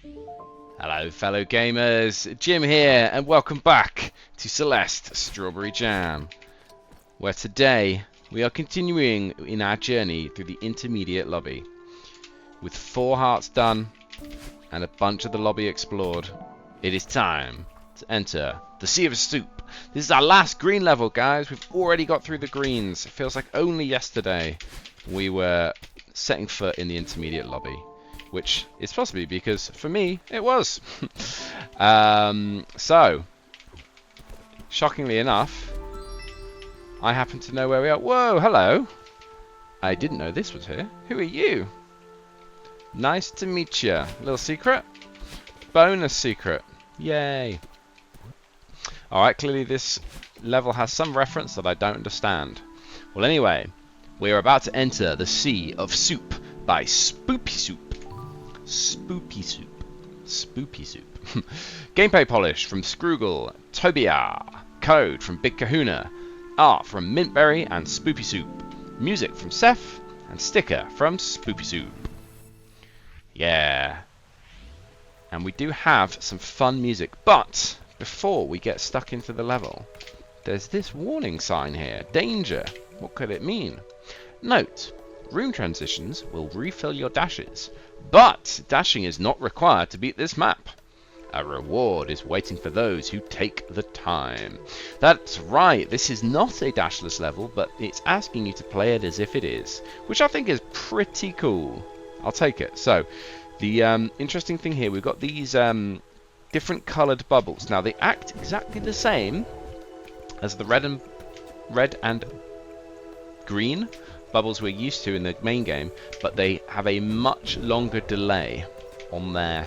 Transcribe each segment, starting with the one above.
Hello fellow gamers, Jim here and welcome back to Celeste Strawberry Jam, where today we are continuing in our journey through the intermediate lobby. With 4 hearts done and a bunch of the lobby explored, it is time to enter the Sea of Soup. This is our last green level, guys. We've already got through the greens. It feels like only yesterday we were setting foot in the intermediate lobby. Which is possibly because, for me, it was. So, shockingly enough, I happen to know where we are. Whoa, hello. I didn't know this was here. Who are you? Nice to meet you. Little secret? Bonus secret. Yay. Alright, clearly this level has some reference that I don't understand. Well, anyway, we are about to enter the Sea of Soup by Spoopy Soup. Spoopy Soup. Spoopy Soup. Gameplay polish from Scroogle. Tobia. Code from Big Kahuna. Art from Mintberry and Spoopy Soup. Music from Ceph. And sticker from Spoopy Soup. Yeah. And we do have some fun music. But before we get stuck into the level, there's this warning sign here. Danger. What could it mean? Note. Room transitions will refill your dashes. But dashing is not required to beat this map. A reward is waiting for those who take the time. That's right, this is not a dashless level, but it's asking you to play it as if it is, which I think is pretty cool. I'll take it. So, the interesting thing here, we've got these different coloured bubbles. Now, they act exactly the same as the red and green bubbles we're used to in the main game, but they have a much longer delay on their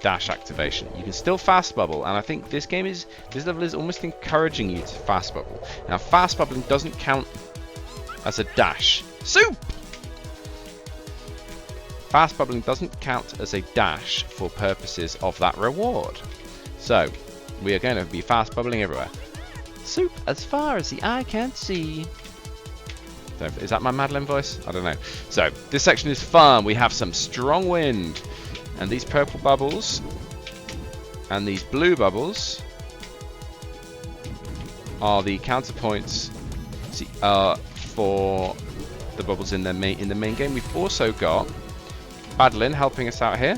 dash activation. You can still fast bubble, and I think this level is almost encouraging you to fast bubble. Now, fast bubbling doesn't count as a dash. Soup! Fast bubbling doesn't count as a dash for purposes of that reward. So, we are going to be fast bubbling everywhere. Soup as far as the eye can see. Is that my Madeline voice? I don't know. So, this section is fun. We have some strong wind. And these purple bubbles and these blue bubbles are the counterpoints for the bubbles in the main game. We've also got Madeline helping us out here.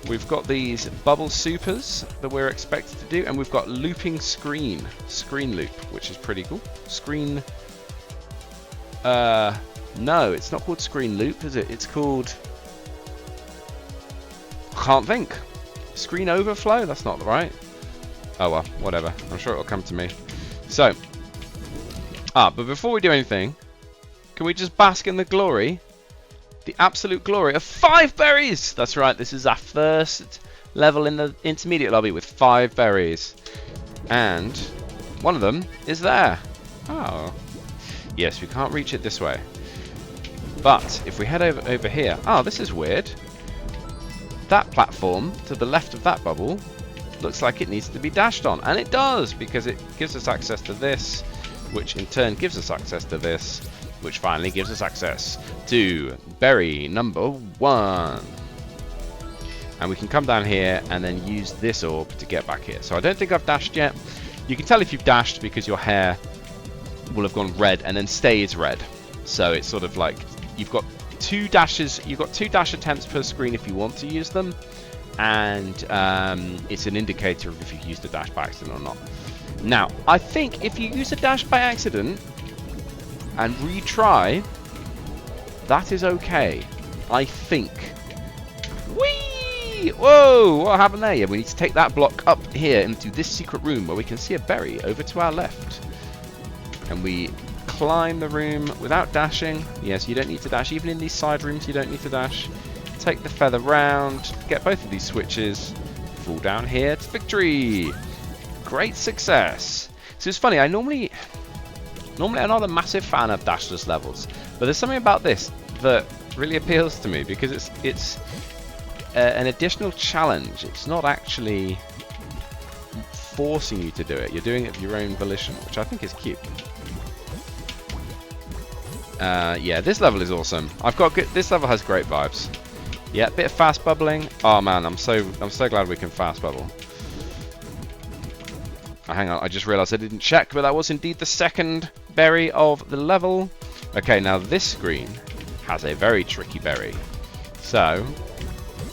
We've got these bubble supers that we're expected to do. And we've got looping screen loop, which is pretty cool. No, it's not called screen loop, is it? It's called... Can't think. Screen overflow? That's not right. Oh well, whatever. I'm sure it'll come to me. So, but before we do anything, can we just bask in the glory? The absolute glory of 5 berries! That's right, this is our first level in the intermediate lobby with 5 berries. And one of them is there. Oh. Yes, we can't reach it this way. But if we head over here... Oh, this is weird. That platform to the left of that bubble looks like it needs to be dashed on. And it does, because it gives us access to this, which in turn gives us access to this, which finally gives us access to berry number 1. And we can come down here and then use this orb to get back here. So I don't think I've dashed yet. You can tell if you've dashed because your hair will have gone red and then stays red. So it's sort of like you've got 2 dashes. You've got 2 dash attempts per screen if you want to use them, and it's an indicator of if you used a dash by accident or not. Now, I think if you use a dash by accident and retry, that is okay. I think. Whee! Whoa! What happened there? Yeah, we need to take that block up here into this secret room where we can see a berry over to our left. And we climb the room without dashing. Yes, you don't need to dash. Even in these side rooms, you don't need to dash. Take the feather round, get both of these switches, fall down here to victory. Great success. So it's funny, normally I'm not a massive fan of dashless levels, but there's something about this that really appeals to me because it's an additional challenge. It's not actually forcing you to do it. You're doing it of your own volition, which I think is cute. Yeah, this level is awesome. This level has great vibes. Yeah, bit of fast bubbling. Oh man, I'm so glad we can fast bubble. Oh, hang on, I just realised I didn't check, but that was indeed the second berry of the level. Okay, now this screen has a very tricky berry. So,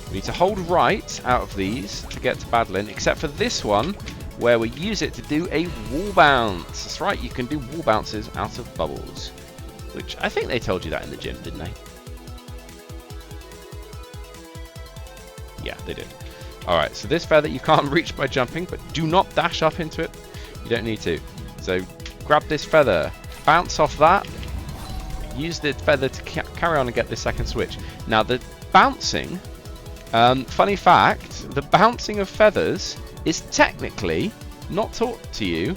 we need to hold right out of these to get to battling, except for this one, where we use it to do a wall bounce. That's right, you can do wall bounces out of bubbles. Which, I think they told you that in the gym, didn't they? Yeah, they did. Alright, so this feather you can't reach by jumping, but do not dash up into it. You don't need to. So grab this feather, bounce off that, use the feather to carry on and get this second switch. Now the bouncing, funny fact, the bouncing of feathers is technically not taught to you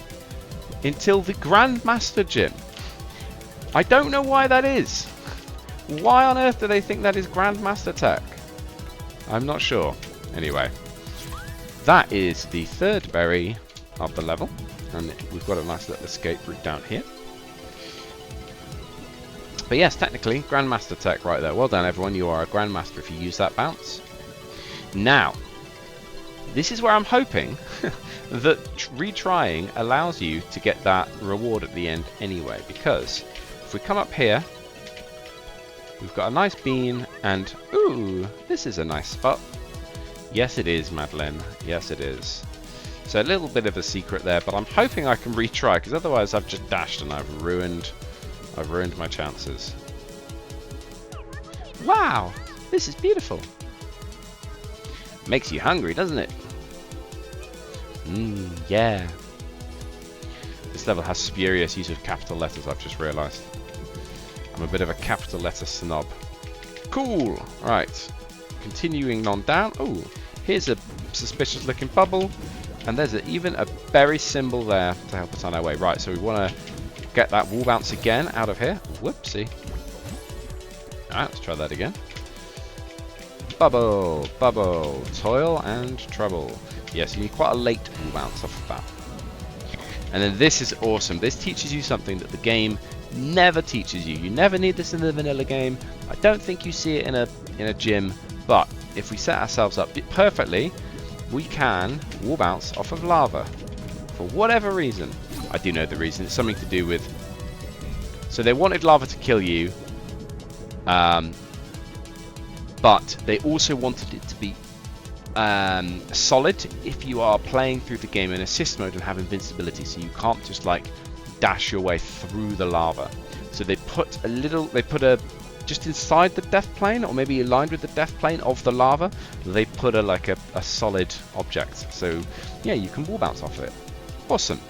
until the Grandmaster Gym. I don't know why that is. Why on earth do they think that is Grandmaster tech? I'm not sure. Anyway, that is the third berry of the level, and we've got a nice little escape route down here. But yes, technically, Grandmaster tech right there. Well done, everyone. You are a Grandmaster if you use that bounce. Now, this is where I'm hoping that retrying allows you to get that reward at the end anyway, because if we come up here, we've got a nice bean, and ooh, this is a nice spot. Yes, it is, Madeline. Yes, it is. So a little bit of a secret there, but I'm hoping I can retry, because otherwise I've just dashed and I've ruined my chances. Wow, this is beautiful. Makes you hungry, doesn't it? Yeah. This level has spurious use of capital letters, I've just realised. I'm a bit of a capital letter snob. Cool. Right. Continuing on down. Oh, here's a suspicious looking bubble. And there's even a berry symbol there to help us on our way. Right, so we want to get that wall bounce again out of here. Whoopsie. Alright, let's try that again. Bubble, bubble, toil and trouble. Yes, you need quite a late wall bounce off of that. And then this is awesome. This teaches you something that the game never teaches you. You never need this in the vanilla game. I don't think you see it in a gym, but if we set ourselves up perfectly, we can wall bounce off of lava for whatever reason. I do know the reason. It's something to do with, so they wanted lava to kill you, but they also wanted it to be solid if you are playing through the game in assist mode and have invincibility, so you can't just like dash your way through the lava. So they put a just inside the death plane, or maybe aligned with the death plane of the lava, they put a solid object. So yeah, you can wall bounce off of it. Awesome.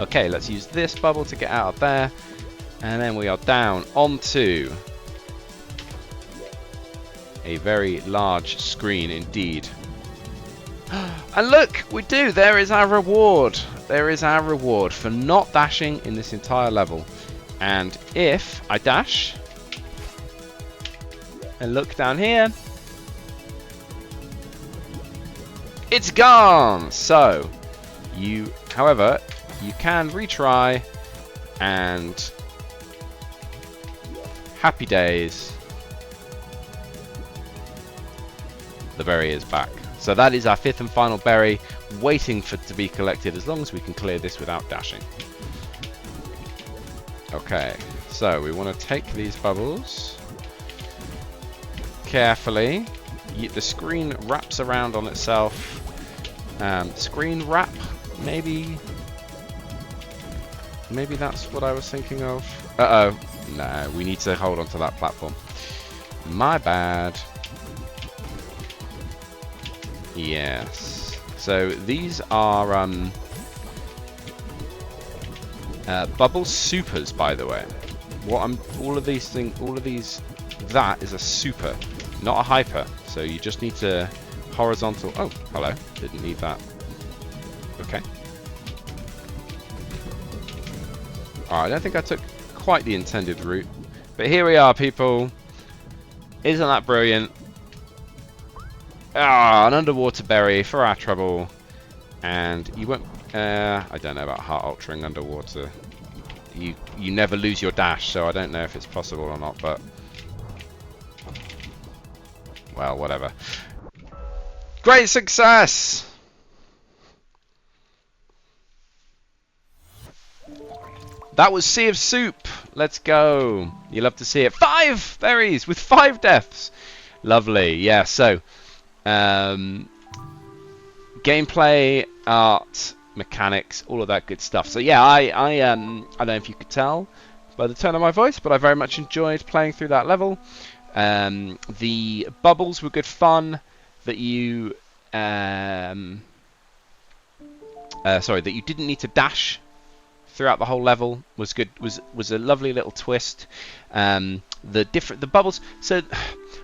Okay, let's use this bubble to get out of there, and then we are down onto a very large screen indeed. And look, we do. There is our reward. There is our reward for not dashing in this entire level. And if I dash and look down here, it's gone. So however, you can retry, and happy days, the berry is back. So that is our fifth and final berry, waiting to be collected as long as we can clear this without dashing. Okay, so we want to take these bubbles carefully. The screen wraps around on itself. Screen wrap, maybe that's what I was thinking of. Uh-oh. No, we need to hold on to that platform. My bad. Yes. So these are bubble supers, by the way. That is a super, not a hyper. So you just need to horizontal. Oh, hello. Didn't need that. Okay. Alright, I don't think I took quite the intended route, but here we are, people. Isn't that brilliant? Ah, an underwater berry for our trouble. And you won't, I don't know about heart altering underwater. You never lose your dash, so I don't know if it's possible or not, but Well, whatever. Great success! That was Sea of Soup. Let's go. You love to see it. 5 berries with 5 deaths. Lovely. Yeah, so gameplay, art, mechanics, all of that good stuff. So yeah, I don't know if you could tell by the tone of my voice, but I very much enjoyed playing through that level. The bubbles were good fun. That you that you didn't need to dash throughout the whole level was good. Was a lovely little twist. The bubbles. So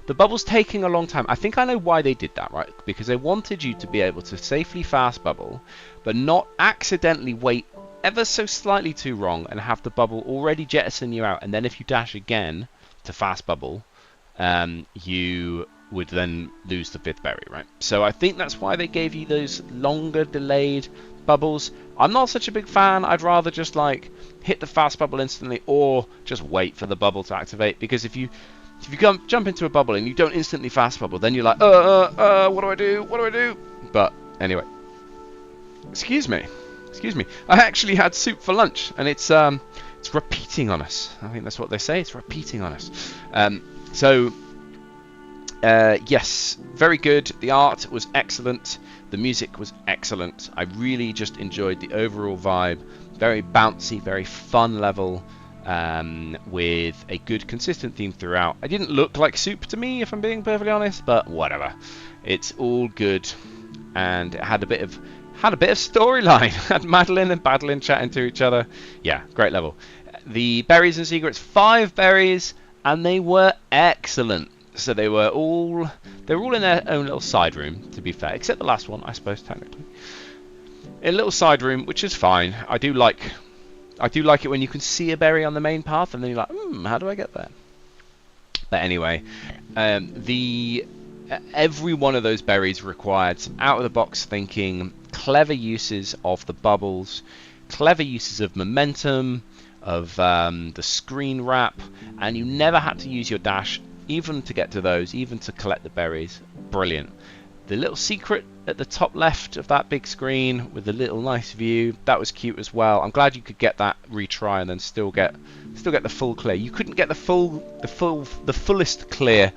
the bubbles taking a long time. I think I know why they did that, right? Because they wanted you to be able to safely fast bubble, but not accidentally wait ever so slightly too wrong and have the bubble already jettison you out. And then if you dash again to fast bubble, you would then lose the 5th berry, right? So I think that's why they gave you those longer delayed bubbles. I'm not such a big fan. I'd rather just like hit the fast bubble instantly or just wait for the bubble to activate, because if you jump into a bubble and you don't instantly fast bubble, then you're like, what do I do? What do I do? But anyway, excuse me. I actually had soup for lunch, and it's repeating on us. I think that's what they say. It's repeating on us. Yes, very good. The art was excellent. The music was excellent. I really just enjoyed the overall vibe. Very bouncy, very fun level, with a good consistent theme throughout. It didn't look like soup to me, if I'm being perfectly honest, but whatever. It's all good, and it had a bit of storyline. Had Madeline and Badeline chatting to each other. Yeah, great level. The berries and secrets, 5 berries, and they were excellent. So they were all in their own little side room, to be fair, except the last one, I suppose, technically. A little side room, which is fine. I do like it when you can see a berry on the main path, and then you're like, how do I get there? But anyway, every one of those berries required some out-of-the-box thinking, clever uses of the bubbles, clever uses of momentum, of the screen wrap, and you never had to use your dash even to get to those, even to collect the berries. Brilliant. The little secret at the top left of that big screen with the little nice view, that was cute as well. I'm glad you could get that retry and then still get the full clear. You couldn't get the fullest clear,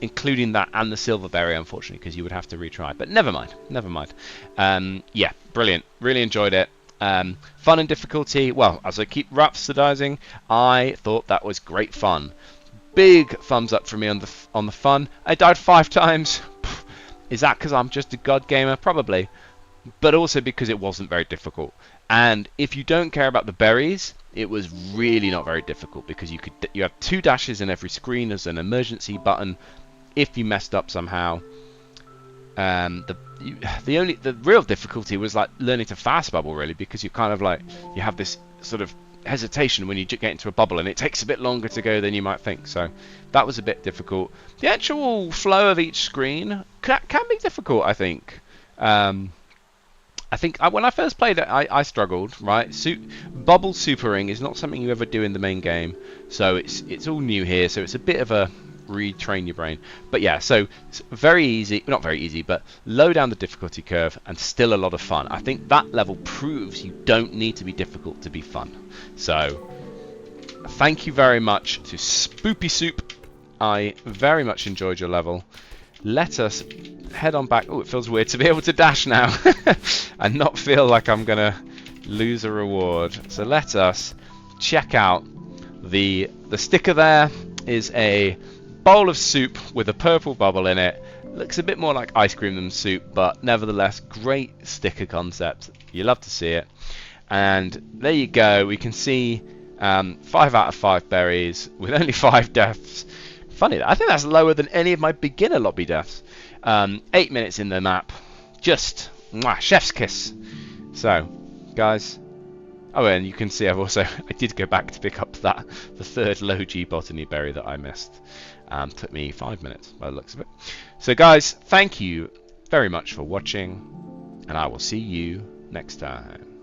including that and the silver berry, unfortunately, because you would have to retry. But never mind. Yeah, brilliant. Really enjoyed it. Fun and difficulty. Well, as I keep rhapsodizing, I thought that was great fun. Big thumbs up for me on the fun. I died 5 times. Is that because I'm just a god gamer? Probably. But also because it wasn't very difficult. And if you don't care about the berries, it was really not very difficult, because you have 2 dashes in every screen as an emergency button if you messed up somehow. The real difficulty was like learning to fast bubble, really, because you kind of like, you have this sort of hesitation when you get into a bubble, and it takes a bit longer to go than you might think. So that was a bit difficult. The actual flow of each screen can be difficult, I think. When I first played it, I struggled, right? Bubble supering is not something you ever do in the main game, so it's all new here, so it's a bit of a retrain your brain. But yeah, so it's very easy, not very easy, but low down the difficulty curve and still a lot of fun. I think that level proves you don't need to be difficult to be fun. So thank you very much to Spoopy Soup. I very much enjoyed your level. Let us head on back. Oh, it feels weird to be able to dash now and not feel like I'm gonna lose a reward. So let us check out the sticker. There is a bowl of soup with a purple bubble in it. Looks a bit more like ice cream than soup, but nevertheless, great sticker concept. You love to see it. And there you go. We can see 5 out of 5 berries with only 5 deaths. Funny, I think that's lower than any of my beginner lobby deaths. 8 minutes in the map. Just chef's kiss. So, guys. Oh, and you can see I did go back to pick up the 3rd low G botany berry that I missed. Took me 5 minutes by the looks of it. So guys, thank you very much for watching, and I will see you next time.